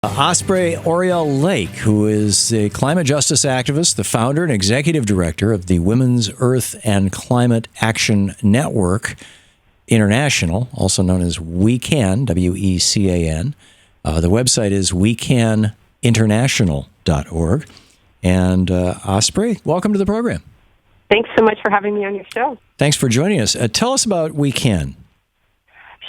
Osprey Oriel Lake, who is a climate justice activist, the founder and executive director of the Women's Earth and Climate Action Network International, also known as WeCan, W-E-C-A-N. The website is wecaninternational.org. And Osprey, welcome to the program. Thanks so much for having me on your show. Thanks for joining us. Tell us about WeCan.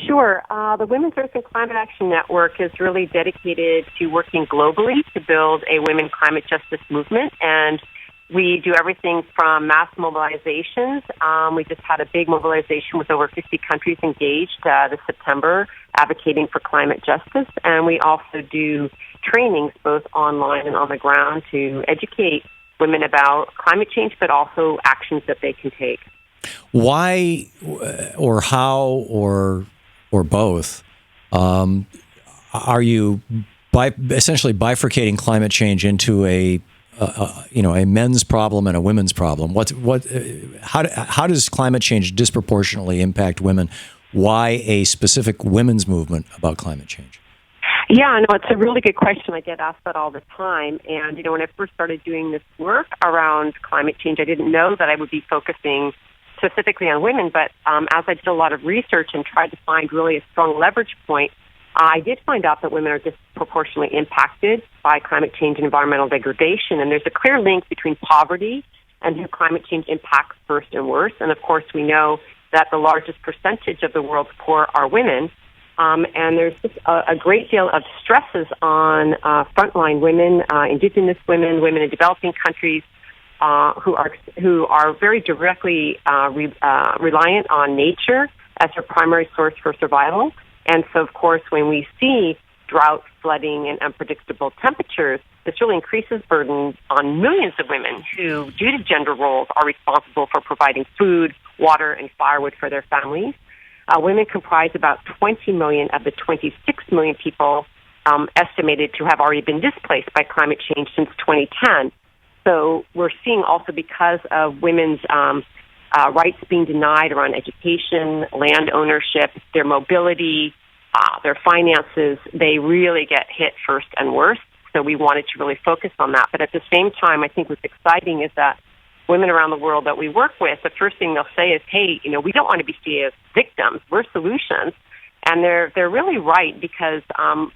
Sure. The Women's Earth and Climate Action Network is really dedicated to working globally to build a women climate justice movement, and we do everything from mass mobilizations. We just had a big mobilization with over 50 countries engaged this September advocating for climate justice, and we also do trainings both online and on the ground to educate women about climate change, but also actions that they can take. Why or how or both, are you essentially bifurcating climate change into a men's problem and a women's problem? How does climate change disproportionately impact women? Why a specific women's movement about climate change? Yeah, no, it's a really good question. I get asked that all the time. And, when I first started doing this work around climate change, I didn't know that I would be focusing specifically on women, but as I did a lot of research and tried to find really a strong leverage point, I did find out that women are disproportionately impacted by climate change and environmental degradation, and there's a clear link between poverty and who climate change impacts first and worst. And of course, we know that the largest percentage of the world's poor are women, and there's just a great deal of stresses on frontline women, indigenous women, women in developing countries, who are very directly reliant on nature as their primary source for survival. And so, of course, when we see drought, flooding, and unpredictable temperatures, this really increases burden on millions of women who, due to gender roles, are responsible for providing food, water, and firewood for their families. Women comprise about 20 million of the 26 million people estimated to have already been displaced by climate change since 2010. So we're seeing also, because of women's rights being denied around education, land ownership, their mobility, their finances, they really get hit first and worst. So we wanted to really focus on that. But at the same time, I think what's exciting is that women around the world that we work with, the first thing they'll say is, hey, we don't want to be seen as victims. We're solutions. And they're really right, because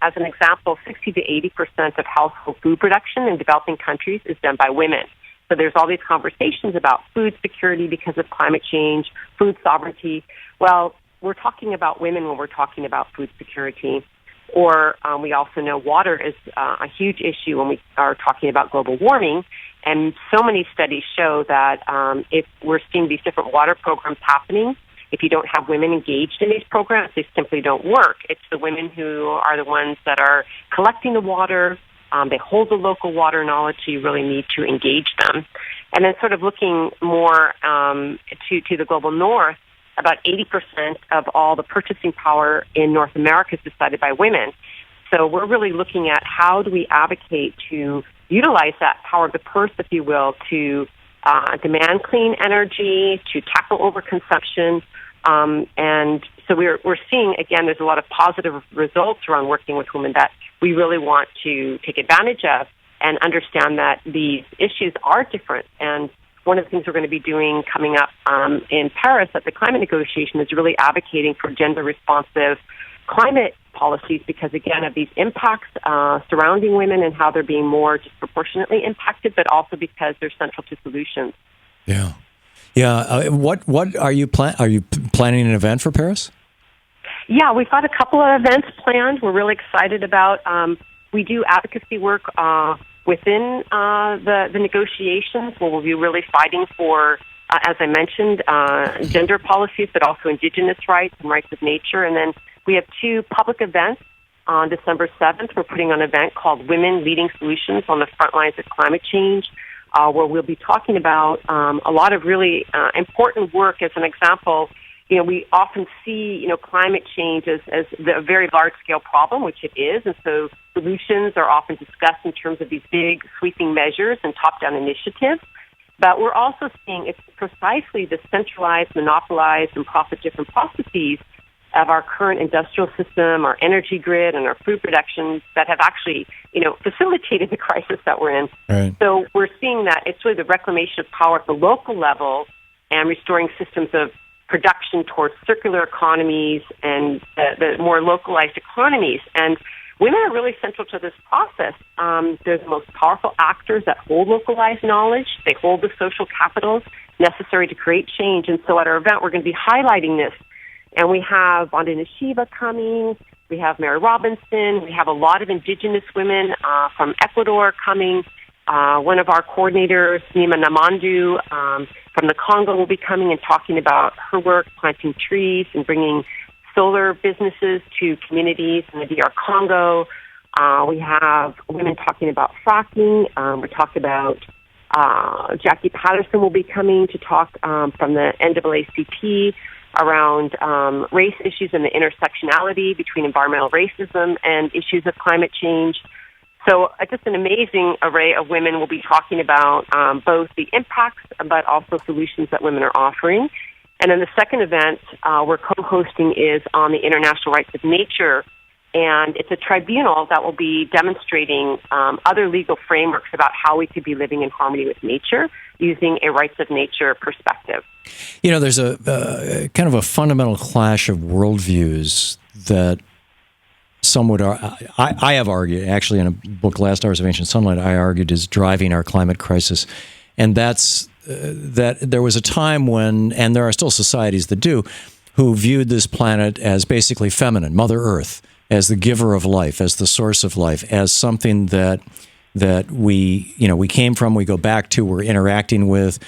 as an example, 60 to 80% of household food production in developing countries is done by women. So there's all these conversations about food security because of climate change, food sovereignty. Well, we're talking about women when we're talking about food security. Or we also know water is a huge issue when we are talking about global warming. And so many studies show that if we're seeing these different water programs happening, if you don't have women engaged in these programs, they simply don't work. It's the women who are the ones that are collecting the water. They hold the local water knowledge, so you really need to engage them. And then sort of looking more to the global north, about 80% of all the purchasing power in North America is decided by women. So we're really looking at how do we advocate to utilize that power of the purse, if you will, to demand clean energy, to tackle overconsumption. And so we're seeing, again, there's a lot of positive results around working with women that we really want to take advantage of and understand that these issues are different. And one of the things we're going to be doing coming up in Paris at the climate negotiation is really advocating for gender-responsive climate policies because, again, of these impacts surrounding women and how they're being more disproportionately impacted, but also because they're central to solutions. Yeah. Yeah. What are you planning an event for Paris? Yeah, we've got a couple of events planned. We're really excited about. We do advocacy work within the negotiations, where we'll be really fighting for, as I mentioned, gender policies, but also indigenous rights and rights of nature. And then we have two public events. On December 7th, we're putting on an event called Women Leading Solutions on the Front Lines of Climate Change, where we'll be talking about a lot of really important work. As an example, we often see, climate change as a very large-scale problem, which it is, and so solutions are often discussed in terms of these big, sweeping measures and top-down initiatives. But we're also seeing it's precisely the centralized, monopolized, and profit-driven processes of our current industrial system, our energy grid, and our food production that have actually, facilitated the crisis that we're in. Right. So we're seeing that it's really the reclamation of power at the local level and restoring systems of production towards circular economies and the more localized economies. And women are really central to this process. They're the most powerful actors that hold localized knowledge. They hold the social capital necessary to create change. And so at our event, we're going to be highlighting this. And we have Vandana Shiva coming. We have Mary Robinson. We have a lot of Indigenous women from Ecuador coming. One of our coordinators, Nima Namandu, from the Congo, will be coming and talking about her work planting trees and bringing solar businesses to communities in the DR Congo. We have women talking about fracking. We talked about Jackie Patterson will be coming to talk from the NAACP around race issues and the intersectionality between environmental racism and issues of climate change. So just an amazing array of women will be talking about both the impacts but also solutions that women are offering. And then the second event we're co-hosting is on the international rights of nature. And it's a tribunal that will be demonstrating other legal frameworks about how we could be living in harmony with nature using a rights of nature perspective. There's a kind of a fundamental clash of worldviews that some would I have argued, actually in a book, Last Hours of Ancient Sunlight, I argued is driving our climate crisis. And that's that there was a time when, and there are still societies that do, who viewed this planet as basically feminine, Mother Earth, as the giver of life, as the source of life, as something that we came from, we go back to, we're interacting with.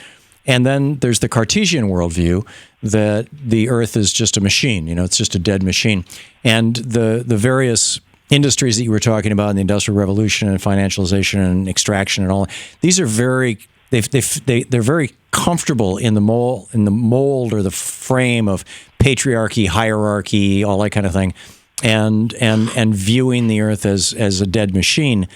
And then there's the Cartesian worldview that the Earth is just a machine, it's just a dead machine. And the various industries that you were talking about in the Industrial Revolution and financialization and extraction and all, these are they're very comfortable in the mold or the frame of patriarchy, hierarchy, all that kind of thing, and viewing the Earth as a dead machine.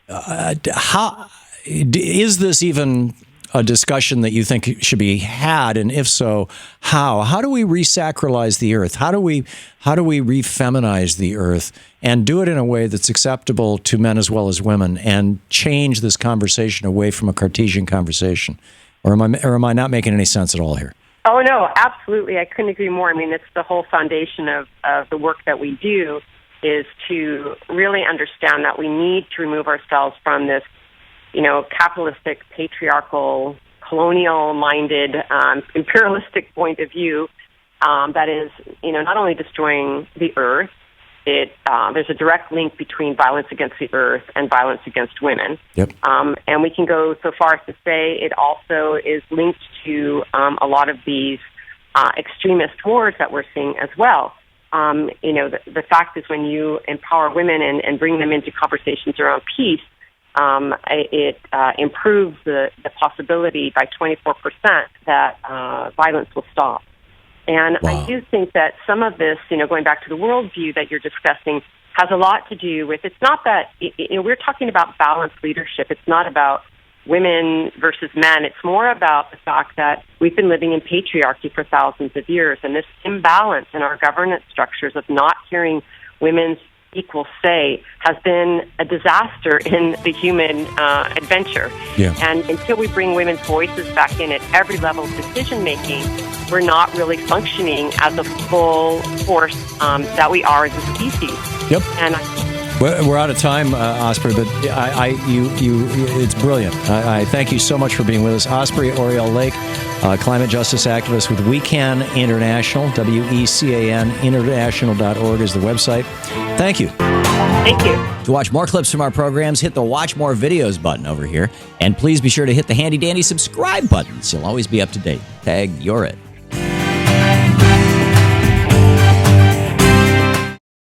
How is this even a discussion that you think should be had, and if so, how? How do we resacralize the Earth? How do we refeminize the Earth and do it in a way that's acceptable to men as well as women, and change this conversation away from a Cartesian conversation? Or am I not making any sense at all here? Oh no, absolutely. I couldn't agree more. I mean, it's the whole foundation of the work that we do is to really understand that we need to remove ourselves from this capitalistic, patriarchal, colonial-minded, imperialistic point of view that is, not only destroying the Earth. There's a direct link between violence against the Earth and violence against women. Yep. And we can go so far as to say it also is linked to a lot of these extremist wars that we're seeing as well. The fact is when you empower women and bring them into conversations around peace, it improves the possibility by 24% that violence will stop. And wow. I do think that some of this, going back to the worldview that you're discussing, has a lot to do with, it's not that, we're talking about balanced leadership. It's not about women versus men. It's more about the fact that we've been living in patriarchy for thousands of years, and this imbalance in our governance structures of not hearing women's equal say has been a disaster in the human adventure. Yeah. And until we bring women's voices back in at every level of decision making, we're not really functioning as a full force that we are as a species. Yep. And we're out of time, Osprey, but it's brilliant. I thank you so much for being with us. Osprey Oriel Lake, climate justice activist with We Can International, WECAN international.org is the website. Thank you. Thank you. To watch more clips from our programs, hit the Watch More Videos button over here. And please be sure to hit the handy-dandy subscribe button so you'll always be up to date. Tag, you're it.